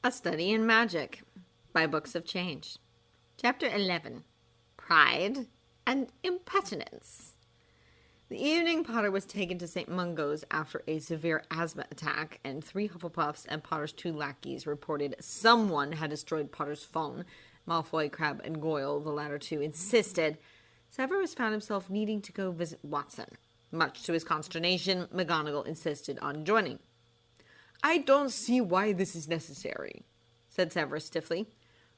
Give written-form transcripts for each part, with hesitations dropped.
A Study in Magic by Books of Change. Chapter 11. Pride and Impertinence. The evening Potter was taken to St. Mungo's after a severe asthma attack, and 3 Hufflepuffs and Potter's 2 lackeys reported someone had destroyed Potter's phone. Malfoy, Crabbe, and Goyle, the latter 2, insisted. Severus found himself needing to go visit Watson. Much to his consternation, McGonagall insisted on joining. "I don't see why this is necessary," said Severus stiffly.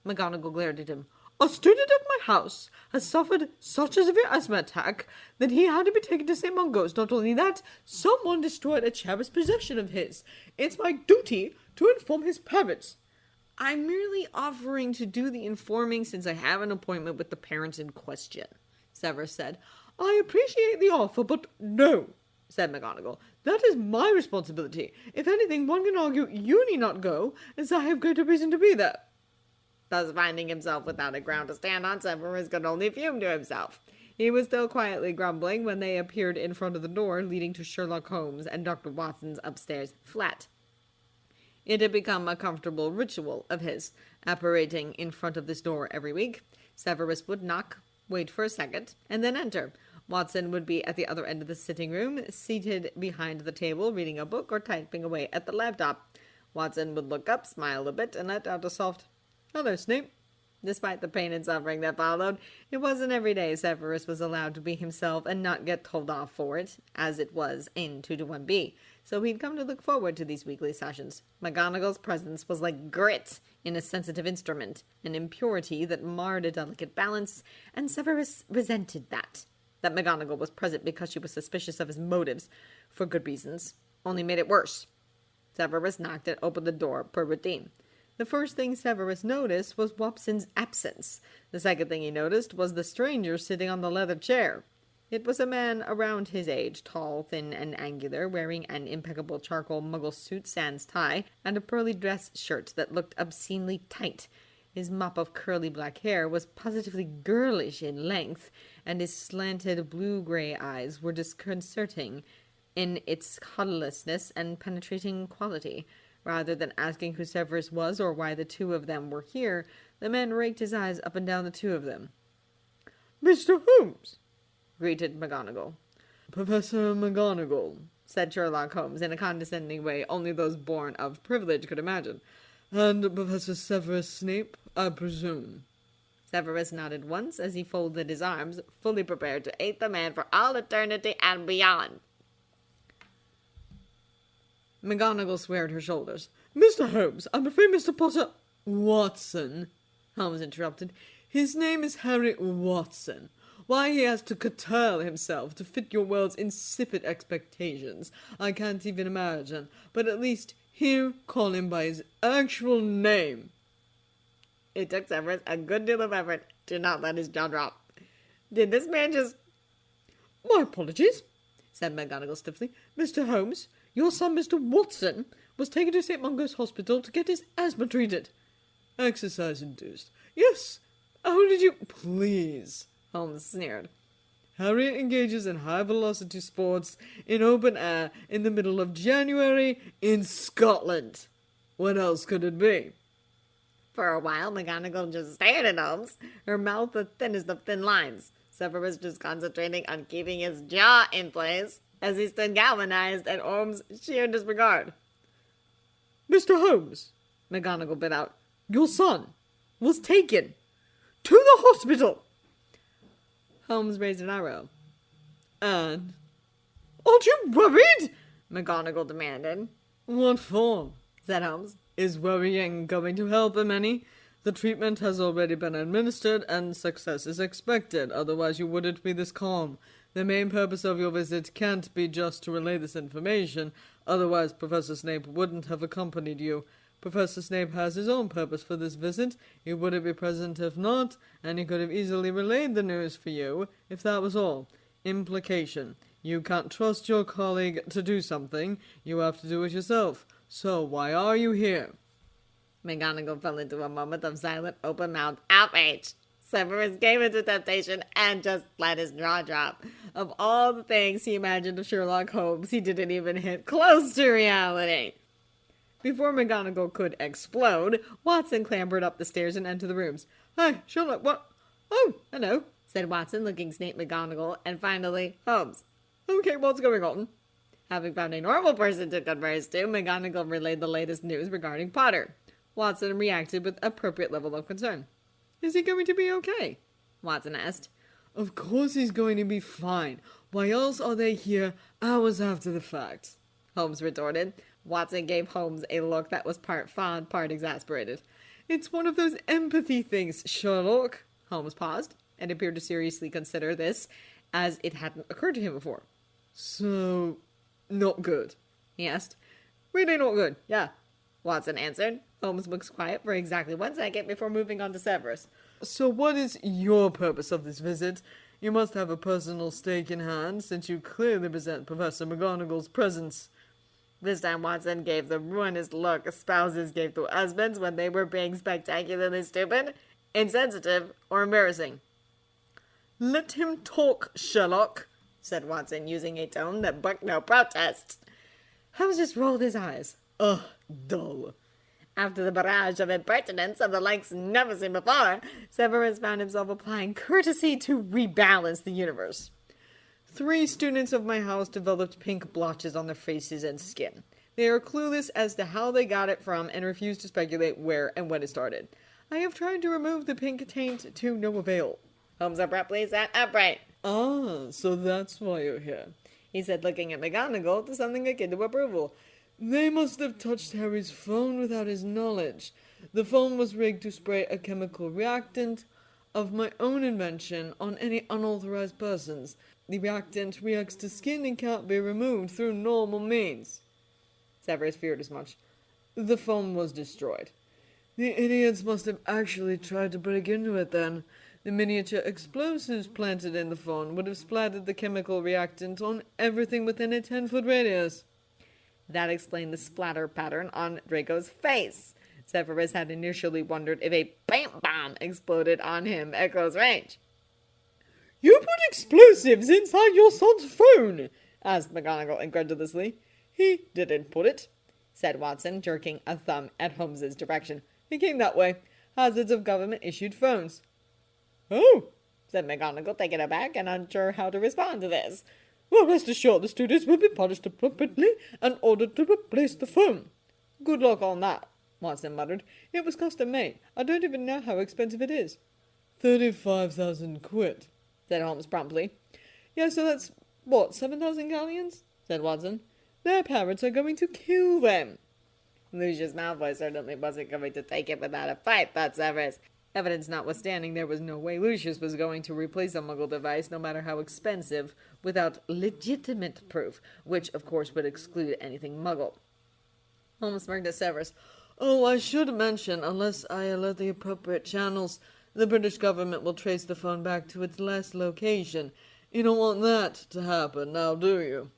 McGonagall glared at him. "A student of my house has suffered such a severe asthma attack that he had to be taken to St. Mungo's. Not only that, someone destroyed a cherished possession of his. It's my duty to inform his parents." "I'm merely offering to do the informing since I have an appointment with the parents in question," Severus said. "I appreciate the offer, but no," said McGonagall. "That is my responsibility. If anything, one can argue you need not go, as I have greater reason to be there." Thus finding himself without a ground to stand on, Severus could only fume to himself. He was still quietly grumbling when they appeared in front of the door leading to Sherlock Holmes and Dr. Watson's upstairs flat. It had become a comfortable ritual of his, apparating in front of this door every week. Severus would knock, wait for a second, and then enter. Watson would be at the other end of the sitting room, seated behind the table, reading a book or typing away at the laptop. Watson would look up, smile a bit, and let out a soft, "Hello, Snape." Despite the pain and suffering that followed, it wasn't every day Severus was allowed to be himself and not get told off for it, as it was in 2-1B. So he'd come to look forward to these weekly sessions. McGonagall's presence was like grit in a sensitive instrument, an impurity that marred a delicate balance, and Severus resented that McGonagall was present because she was suspicious of his motives, for good reasons, only made it worse. Severus knocked and opened the door per routine. The first thing Severus noticed was Watson's absence. The second thing he noticed was the stranger sitting on the leather chair. It was a man around his age, tall, thin, and angular, wearing an impeccable charcoal muggle suit sans tie, and a pearly dress shirt that looked obscenely tight. His mop of curly black hair was positively girlish in length, and his slanted blue-gray eyes were disconcerting in its colourlessness and penetrating quality. Rather than asking who Severus was or why the 2 of them were here, the man raked his eyes up and down the 2 of them. "Mr. Holmes," greeted McGonagall. "Professor McGonagall," said Sherlock Holmes in a condescending way only those born of privilege could imagine. "And Professor Severus Snape, I presume." Severus nodded once as he folded his arms, fully prepared to aid the man for all eternity and beyond. McGonagall squared her shoulders. "Mr. Holmes, I'm afraid Mr. Potter—" "Watson," Holmes interrupted. "His name is Harry Watson. Why he has to curtail himself to fit your world's insipid expectations, I can't even imagine. But at least here call him by his actual name." It took Severus a good deal of effort to not let his jaw drop. Did this man just... "My apologies," said McGonagall stiffly. "Mr. Holmes, your son, Mr. Watson, was taken to St. Mungo's Hospital to get his asthma treated." "Exercise-induced." "Yes. How did you—" "Please," Holmes sneered. "Harry engages in high-velocity sports in open air in the middle of January in Scotland. What else could it be?" For a while, McGonagall just stared at Holmes, her mouth the thinnest of thin lines. Severus just concentrating on keeping his jaw in place as he stood galvanized at Holmes' sheer disregard. "Mr. Holmes," McGonagall bit out, "your son was taken to the hospital." Holmes raised an eyebrow. "And aren't you worried?" McGonagall demanded. "What for?" said Holmes. "Is worrying going to help him any? The treatment has already been administered, and success is expected, otherwise you wouldn't be this calm. The main purpose of your visit can't be just to relay this information, otherwise Professor Snape wouldn't have accompanied you. Professor Snape has his own purpose for this visit. He wouldn't be present if not, and he could have easily relayed the news for you, if that was all. Implication: you can't trust your colleague to do something, you have to do it yourself. So why are you here?" McGonagall fell into a moment of silent, open-mouthed outrage. Severus gave into temptation and just let his jaw drop. Of all the things he imagined of Sherlock Holmes, he didn't even hit close to reality. Before McGonagall could explode, Watson clambered up the stairs and entered the rooms. "Hey, Sherlock, what? Oh, hello," said Watson, looking Snape, McGonagall, and finally Holmes. "Okay, what's going on?" Having found a normal person to converse to, McGonagall relayed the latest news regarding Potter. Watson reacted with appropriate level of concern. "Is he going to be okay?" Watson asked. "Of course he's going to be fine. Why else are they here hours after the fact?" Holmes retorted. Watson gave Holmes a look that was part fond, part exasperated. "It's one of those empathy things, Sherlock." Holmes paused and appeared to seriously consider this, as it hadn't occurred to him before. "So, not good?" he asked. "Really not good, yeah," Watson answered. Holmes was quiet for exactly 1 second before moving on to Severus. "So what is your purpose of this visit? You must have a personal stake in hand, since you clearly resent Professor McGonagall's presence." This time Watson gave the ruinous look spouses gave to husbands when they were being spectacularly stupid, insensitive, or embarrassing. "Let him talk, Sherlock," said Watson, using a tone that brooked no protest. Holmes just rolled his eyes. "Ugh, dull." After the barrage of impertinence of the likes never seen before, Severus found himself applying courtesy to rebalance the universe. 3 students of my house developed pink blotches on their faces and skin. They are clueless as to how they got it from and refuse to speculate where and when it started. I have tried to remove the pink taint to no avail. Holmes abruptly sat upright. "Ah, so that's why you're here," he said, looking at McGonagall to something akin to approval. "They must have touched Harry's phone without his knowledge. The phone was rigged to spray a chemical reactant of my own invention on any unauthorized persons. The reactant reacts to skin and can't be removed through normal means." Severus feared as much. "The phone was destroyed." "The idiots must have actually tried to break into it then. The miniature explosives planted in the phone would have splattered the chemical reactant on everything within a 10-foot radius." That explained the splatter pattern on Draco's face. Severus had initially wondered if a paint bomb exploded on him at close range. "You put explosives inside your son's phone?" asked McGonagall incredulously. "He didn't put it," said Watson, jerking a thumb at Holmes's direction. "He came that way. Hazards of government-issued phones." "Oh," said McGonagall, taken aback and unsure how to respond to this. "Well, rest assured the students will be punished appropriately and ordered to replace the phone." "Good luck on that," Watson muttered. "It was custom-made. I don't even know how expensive it is." 35,000 quid, said Holmes promptly. "Yeah, so that's, 7,000 galleons?" said Watson. "Their parents are going to kill them." Lucius Malfoy certainly wasn't going to take it without a fight, thought Severus. Evidence notwithstanding, there was no way Lucius was going to replace a Muggle device, no matter how expensive, without legitimate proof, which, of course, would exclude anything Muggle. Holmes smirked at Severus. "Oh, I should mention, unless I alert the appropriate channels, the British government will trace the phone back to its last location. You don't want that to happen, now do you?"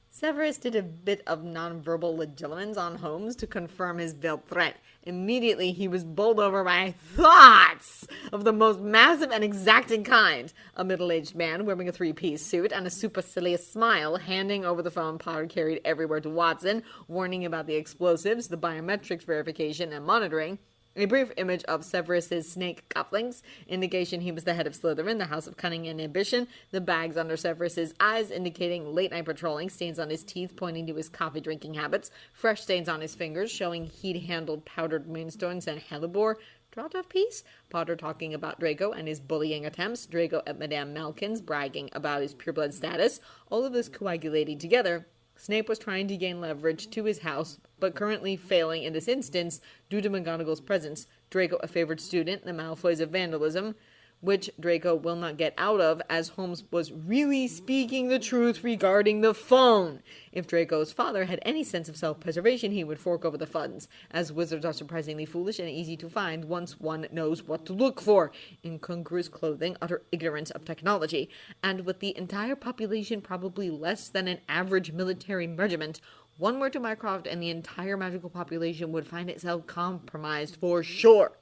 Severus did a bit of nonverbal legillements on Holmes to confirm his veiled threat. Immediately he was bowled over by thoughts of the most massive and exacting kind. A middle-aged man wearing a 3-piece suit and a supercilious smile, handing over the phone Potter carried everywhere to Watson, warning about the explosives, the biometrics verification and monitoring. A brief image of Severus's snake cufflinks, indication he was the head of Slytherin, the House of Cunning and Ambition, the bags under Severus's eyes, indicating late-night patrolling, stains on his teeth pointing to his coffee-drinking habits, fresh stains on his fingers showing he'd handled powdered moonstones and hellebore. Draught of peace? Potter talking about Draco and his bullying attempts, Draco at Madame Malkin's bragging about his pureblood status, all of this coagulating together. Snape was trying to gain leverage to his house, but currently failing in this instance due to McGonagall's presence. Draco a favored student, the Malfoys of vandalism, which Draco will not get out of, as Holmes was really speaking the truth regarding the phone. If Draco's father had any sense of self-preservation, he would fork over the funds, as wizards are surprisingly foolish and easy to find once one knows what to look for. Incongruous clothing, utter ignorance of technology, and with the entire population probably less than an average military regiment, one word to Mycroft and the entire magical population would find itself compromised for sure.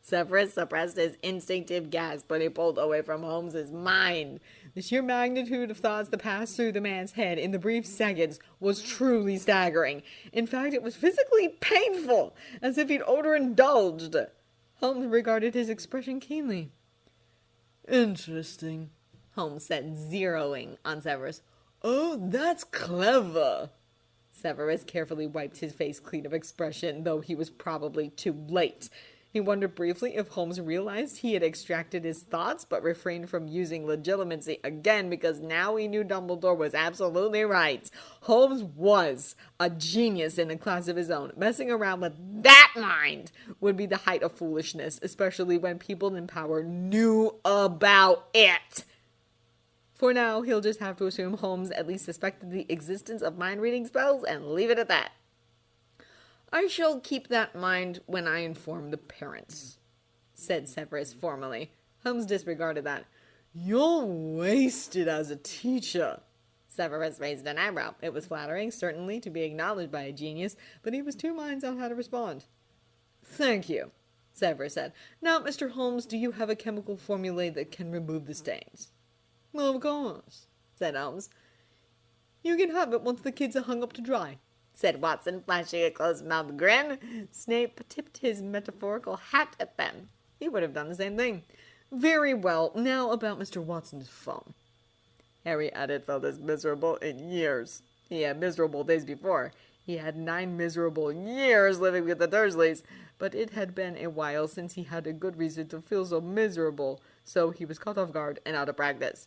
Severus suppressed his instinctive gasp when he pulled away from Holmes's mind. The sheer magnitude of thoughts that passed through the man's head in the brief seconds was truly staggering. In fact, it was physically painful, as if he'd overindulged. Holmes regarded his expression keenly. Interesting, Holmes said, zeroing on Severus. Oh, that's clever. Severus carefully wiped his face clean of expression, though he was probably too late. He wondered briefly if Holmes realized he had extracted his thoughts, but refrained from using legitimacy again because now he knew Dumbledore was absolutely right. Holmes was a genius in a class of his own. Messing around with that mind would be the height of foolishness, especially when people in power knew about it. For now, he'll just have to assume Holmes at least suspected the existence of mind-reading spells and leave it at that. I shall keep that in mind when I inform the parents, said Severus formally. Holmes disregarded that. You're wasted as a teacher. Severus raised an eyebrow. It was flattering, certainly, to be acknowledged by a genius, but he was two minds on how to respond. Thank you, Severus said. Now, Mr. Holmes, do you have a chemical formula that can remove the stains? Of course, said Holmes. You can have it once the kids are hung up to dry, said Watson, flashing a close-mouthed grin. Snape tipped his metaphorical hat at them. He would have done the same thing. Very well. Now about Mr. Watson's phone. Harry hadn't felt as miserable in years. He had miserable days before. He had 9 miserable years living with the Dursleys, but it had been a while since he had a good reason to feel so miserable, so he was caught off guard and out of practice.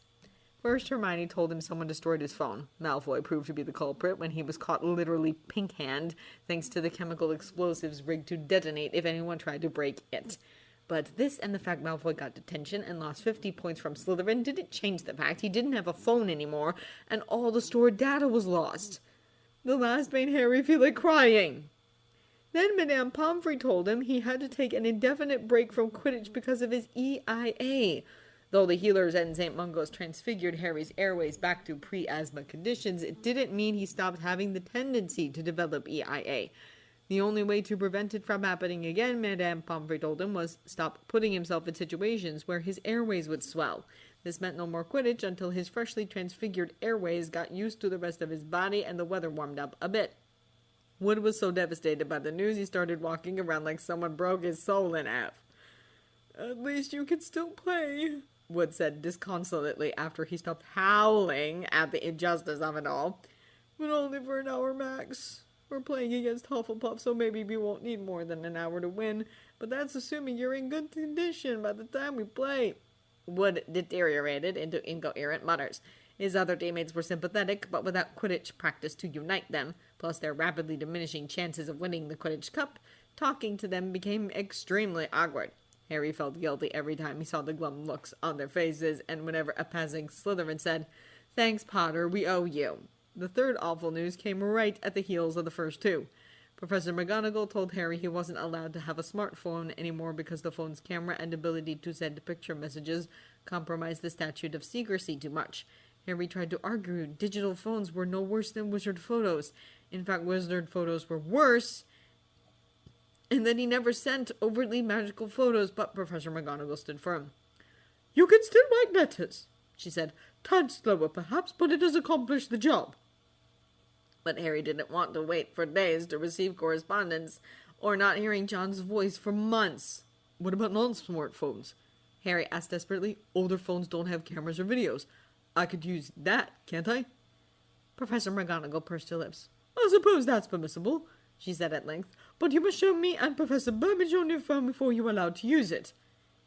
First, Hermione told him someone destroyed his phone. Malfoy proved to be the culprit when he was caught literally pink-hand, thanks to the chemical explosives rigged to detonate if anyone tried to break it. But this and the fact Malfoy got detention and lost 50 points from Slytherin didn't change the fact he didn't have a phone anymore, and all the stored data was lost. The last made Harry feel like crying. Then Madame Pomfrey told him he had to take an indefinite break from Quidditch because of his EIA. Though the healers and St. Mungo's transfigured Harry's airways back to pre-asthma conditions, it didn't mean he stopped having the tendency to develop EIA. The only way to prevent it from happening again, Madame Pomfrey told him, was stop putting himself in situations where his airways would swell. This meant no more Quidditch until his freshly transfigured airways got used to the rest of his body and the weather warmed up a bit. Wood was so devastated by the news he started walking around like someone broke his soul in half. At least you can still play, Wood said disconsolately after he stopped howling at the injustice of it all. But only for an hour max. We're playing against Hufflepuff, so maybe we won't need more than an hour to win, but that's assuming you're in good condition by the time we play. Wood deteriorated into incoherent mutters. His other teammates were sympathetic, but without Quidditch practice to unite them, plus their rapidly diminishing chances of winning the Quidditch Cup, talking to them became extremely awkward. Harry felt guilty every time he saw the glum looks on their faces, and whenever a passing Slytherin said, "Thanks, Potter, we owe you." The third awful news came right at the heels of the first two. Professor McGonagall told Harry he wasn't allowed to have a smartphone anymore because the phone's camera and ability to send picture messages compromised the statute of secrecy too much. Harry tried to argue digital phones were no worse than wizard photos. In fact, wizard photos were worse, and that he never sent overtly magical photos, but Professor McGonagall stood firm. You can still write letters, she said. Tad slower, perhaps, but it does accomplish the job. But Harry didn't want to wait for days to receive correspondence, or not hearing John's voice for months. What about non-smartphones? Harry asked desperately. Older phones don't have cameras or videos. I could use that, can't I? Professor McGonagall pursed her lips. I suppose that's permissible, she said at length, but you must show me and Professor Burbage on your phone before you're allowed to use it.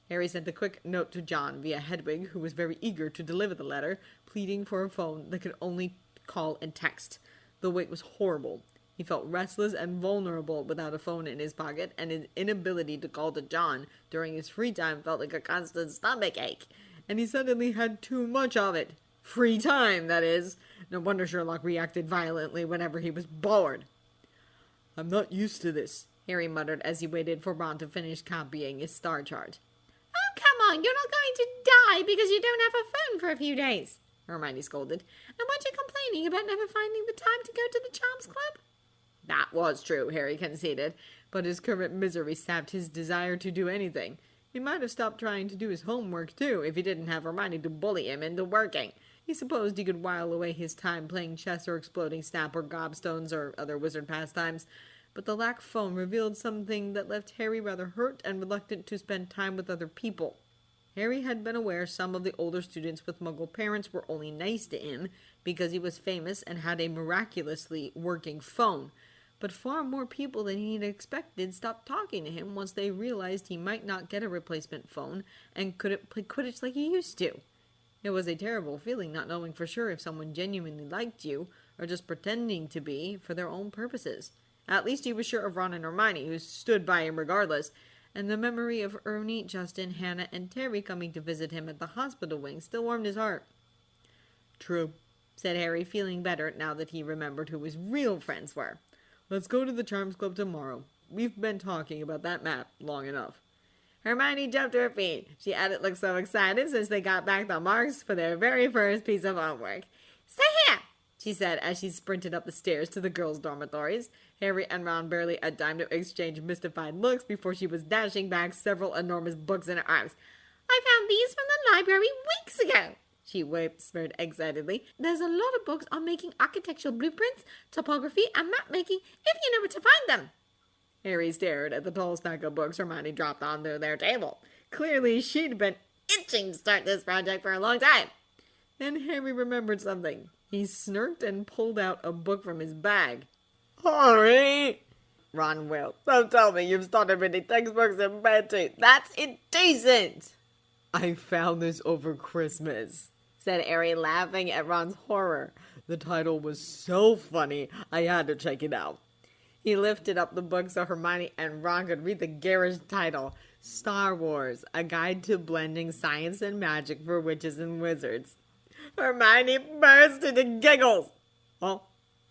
Harry sent a quick note to John via Hedwig, who was very eager to deliver the letter, pleading for a phone that could only call and text. The wait was horrible. He felt restless and vulnerable without a phone in his pocket, and his inability to call to John during his free time felt like a constant stomach ache. And he suddenly had too much of it. Free time, that is. No wonder Sherlock reacted violently whenever he was bored. I'm not used to this, Harry muttered as he waited for Ron to finish copying his star chart. Oh, come on, you're not going to die because you don't have a phone for a few days, Hermione scolded. And weren't you complaining about never finding the time to go to the Charms Club? That was true, Harry conceded, but his current misery sapped his desire to do anything. He might have stopped trying to do his homework, too, if he didn't have Hermione to bully him into working. He supposed he could while away his time playing chess or exploding snap or gobstones or other wizard pastimes, but the lack of phone revealed something that left Harry rather hurt and reluctant to spend time with other people. Harry had been aware some of the older students with Muggle parents were only nice to him because he was famous and had a miraculously working phone. But far more people than he'd expected stopped talking to him once they realized he might not get a replacement phone and couldn't play Quidditch like he used to. It was a terrible feeling not knowing for sure if someone genuinely liked you or just pretending to be for their own purposes. At least he was sure of Ron and Hermione, who stood by him regardless, and the memory of Ernie, Justin, Hannah, and Terry coming to visit him at the hospital wing still warmed his heart. "True," said Harry, feeling better now that he remembered who his real friends were. "Let's go to the Charms Club tomorrow. We've been talking about that map long enough." Hermione jumped to her feet. She hadn't looked so excited since they got back the marks for their very first piece of homework. "Stay here," she said as she sprinted up the stairs to the girls' dormitories. Harry and Ron barely had time to exchange mystified looks before she was dashing back several enormous books in her arms. "I found these from the library weeks ago," she whispered excitedly. "There's a lot of books on making architectural blueprints, topography, and map making if you know where to find them." Harry stared at the tall stack of books Hermione dropped onto their table. Clearly, she'd been itching to start this project for a long time. Then Harry remembered something. He smirked and pulled out a book from his bag. "Harry!" Ron wailed. "Don't tell me you've started reading textbooks in bed too. That's indecent!" "I found this over Christmas," said Harry, laughing at Ron's horror. "The title was so funny, I had to check it out." He lifted up the book so Hermione and Ron could read the garish title, Star Wars, A Guide to Blending Science and Magic for Witches and Wizards. Hermione burst into giggles. "Oh,"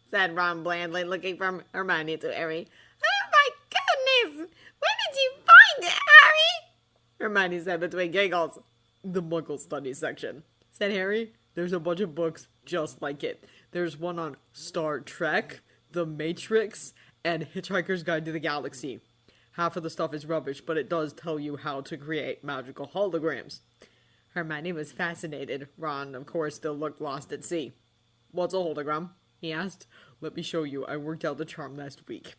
said Ron blandly, looking from Hermione to Harry. "Oh my goodness! Where did you find it, Harry?" Hermione said between giggles. "The Muggle Study section," said Harry. "There's a bunch of books just like it. There's one on Star Trek, The Matrix, and Hitchhiker's Guide to the Galaxy. Half of the stuff is rubbish, but it does tell you how to create magical holograms." Hermione was fascinated. Ron, of course, still looked lost at sea. "What's a hologram?" he asked. "Let me show you. I worked out the charm last week."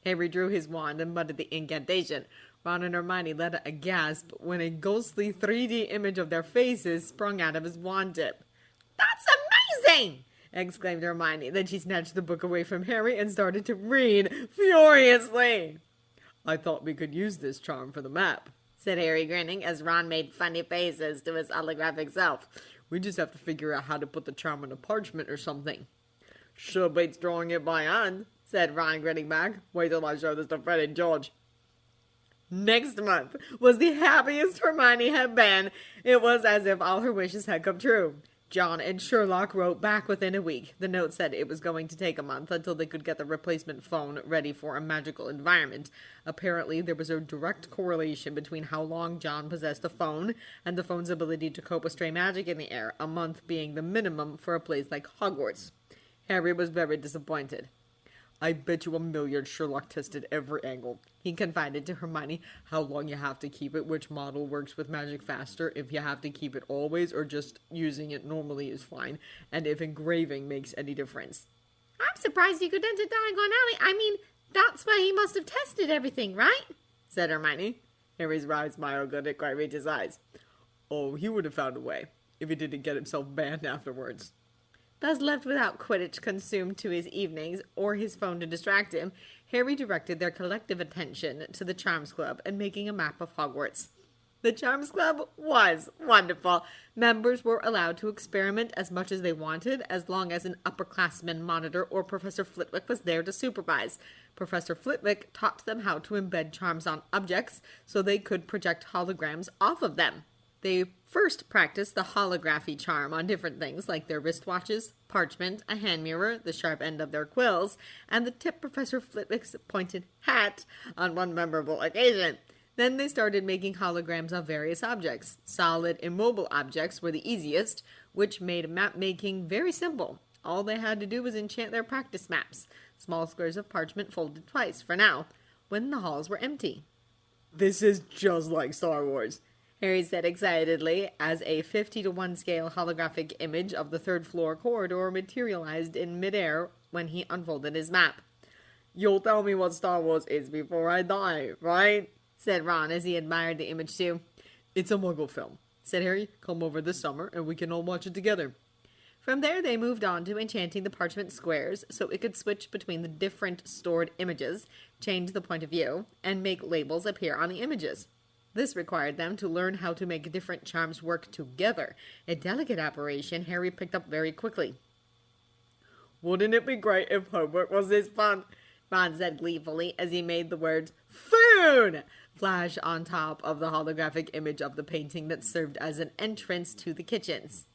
Harry drew his wand and muttered the incantation. Ron and Hermione let out a gasp when a ghostly 3D image of their faces sprung out of his wand tip. "That's amazing!" exclaimed Hermione. Then she snatched the book away from Harry and started to read furiously. "I thought we could use this charm for the map," said Harry, grinning as Ron made funny faces to his holographic self. "We just have to figure out how to put the charm on a parchment or something." "Sure beats drawing it by hand," said Ron, grinning back. "Wait till I show this to Fred and George." Next month was the happiest Hermione had been. It was as if all her wishes had come true. John and Sherlock wrote back within a week. The note said it was going to take a month until they could get the replacement phone ready for a magical environment. Apparently, there was a direct correlation between how long John possessed a phone and the phone's ability to cope with stray magic in the air, a month being the minimum for a place like Hogwarts. Harry was very disappointed. "I bet you $1,000,000 Sherlock tested every angle." He confided to Hermione. "How long you have to keep it, which model works with magic faster, if you have to keep it always or just using it normally is fine, and if engraving makes any difference." "I'm surprised you could enter Diagon Alley. I mean, that's where he must have tested everything, right?" said Hermione. Harry's wry smile couldn't quite reach his eyes. "Oh, he would have found a way, if he didn't get himself banned afterwards." Thus left without Quidditch consumed to his evenings or his phone to distract him, Harry directed their collective attention to the Charms Club and making a map of Hogwarts. The Charms Club was wonderful. Members were allowed to experiment as much as they wanted, as long as an upperclassman monitor or Professor Flitwick was there to supervise. Professor Flitwick taught them how to embed charms on objects so they could project holograms off of them. They first practiced the holography charm on different things like their wristwatches, parchment, a hand mirror, the sharp end of their quills, and the tip Professor Flitwick's pointed hat on one memorable occasion. Then they started making holograms of various objects. Solid, immobile objects were the easiest, which made map making very simple. All they had to do was enchant their practice maps. Small squares of parchment folded twice, for now. when the halls were empty. This is just like Star Wars. Harry said excitedly as a 50-to-1 scale holographic image of the third floor corridor materialized in midair when he unfolded his map. You'll tell me what Star Wars is before I die, right? Said Ron as he admired the image too. It's a Muggle film, said Harry. Come over this summer and we can all watch it together. From there, they moved on to enchanting the parchment squares so it could switch between the different stored images, change the point of view, and make labels appear on the images. This required them to learn how to make different charms work together, a delicate operation Harry picked up very quickly. Wouldn't it be great if homework was this fun? Ron said gleefully as he made the words "food" flash on top of the holographic image of the painting that served as an entrance to the kitchens.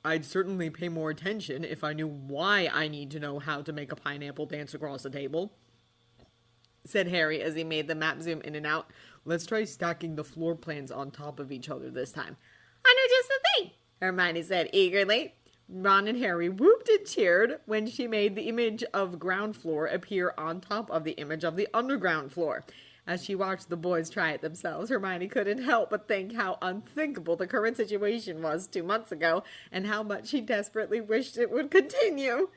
I'd certainly pay more attention if I knew why I need to know how to make a pineapple dance across the table, said Harry as he made the map zoom in and out. Let's try stacking the floor plans on top of each other this time. I know just the thing, Hermione said eagerly. Ron and Harry whooped and cheered when she made the image of ground floor appear on top of the image of the underground floor. As she watched the boys try it themselves, Hermione couldn't help but think how unthinkable the current situation was 2 months ago, and how much she desperately wished it would continue.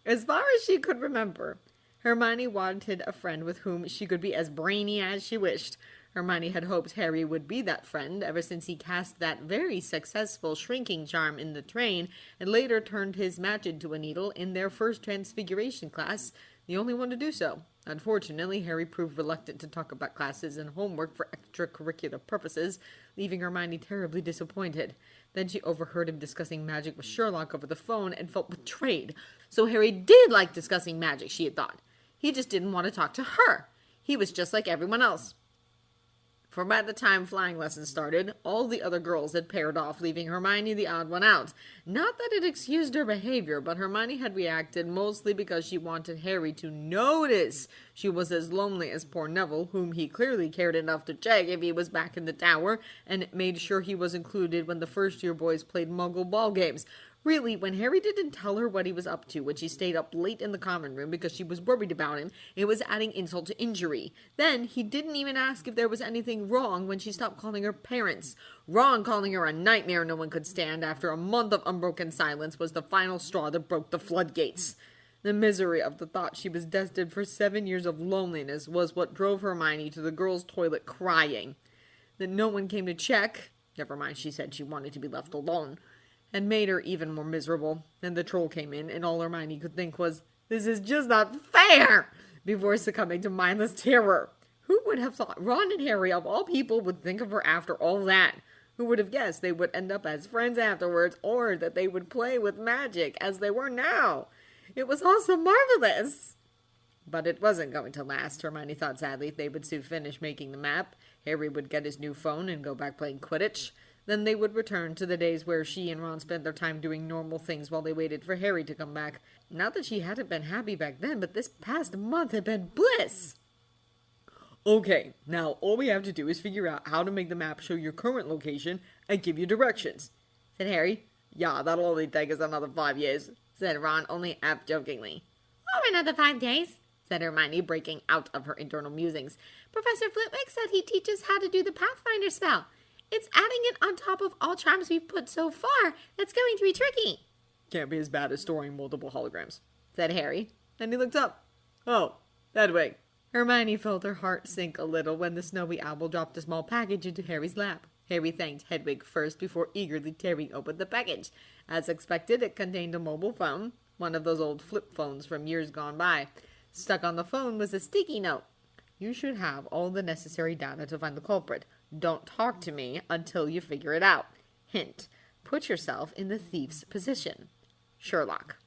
As far as she could remember, Hermione wanted a friend with whom she could be as brainy as she wished. Hermione had hoped Harry would be that friend ever since he cast that very successful shrinking charm in the train and later turned his match into a needle in their first transfiguration class, the only one to do so. Unfortunately, Harry proved reluctant to talk about classes and homework for extracurricular purposes, leaving Hermione terribly disappointed. Then she overheard him discussing magic with Sherlock over the phone and felt betrayed. So Harry did like discussing magic, she had thought. He just didn't want to talk to her. He was just like everyone else. For by the time flying lessons started, all the other girls had paired off, leaving Hermione the odd one out. Not that it excused her behavior, but Hermione had reacted mostly because she wanted Harry to notice she was as lonely as poor Neville, whom he clearly cared enough to check if he was back in the tower, and made sure he was included when the first-year boys played Muggle ball games. Really, when Harry didn't tell her what he was up to when she stayed up late in the common room because she was worried about him, it was adding insult to injury. Then, he didn't even ask if there was anything wrong when she stopped calling her parents. Ron calling her a nightmare no one could stand after a month of unbroken silence was the final straw that broke the floodgates. The misery of the thought she was destined for 7 years of loneliness was what drove Hermione to the girls' toilet crying. That no one came to check, never mind she said she wanted to be left alone, and made her even more miserable. Then the troll came in, and all Hermione could think was, "This is just not fair!" before succumbing to mindless terror. Who would have thought Ron and Harry, of all people, would think of her after all that? Who would have guessed they would end up as friends afterwards, or that they would play with magic as they were now? It was all so marvelous! But it wasn't going to last, Hermione thought sadly. They would soon finish making the map. Harry would get his new phone and go back playing Quidditch. Then they would return to the days where she and Ron spent their time doing normal things while they waited for Harry to come back. Not that she hadn't been happy back then, but this past month had been bliss. Okay, now all we have to do is figure out how to make the map show your current location and give you directions, said Harry. Yeah, that'll only take us another 5 years, said Ron, only half jokingly. Or another 5 days, said Hermione, breaking out of her internal musings. Professor Flitwick said he teaches how to do the Pathfinder spell. It's adding it on top of all charms we've put so far. That's going to be tricky. Can't be as bad as storing multiple holograms, said Harry. And he looked up. Oh, that way. Hermione felt her heart sink a little when the snowy owl dropped a small package into Harry's lap. Harry thanked Hedwig first before eagerly tearing open the package. As expected, it contained a mobile phone, one of those old flip phones from years gone by. Stuck on the phone was a sticky note. You should have all the necessary data to find the culprit. Don't talk to me until you figure it out. Hint, put yourself in the thief's position. Sherlock.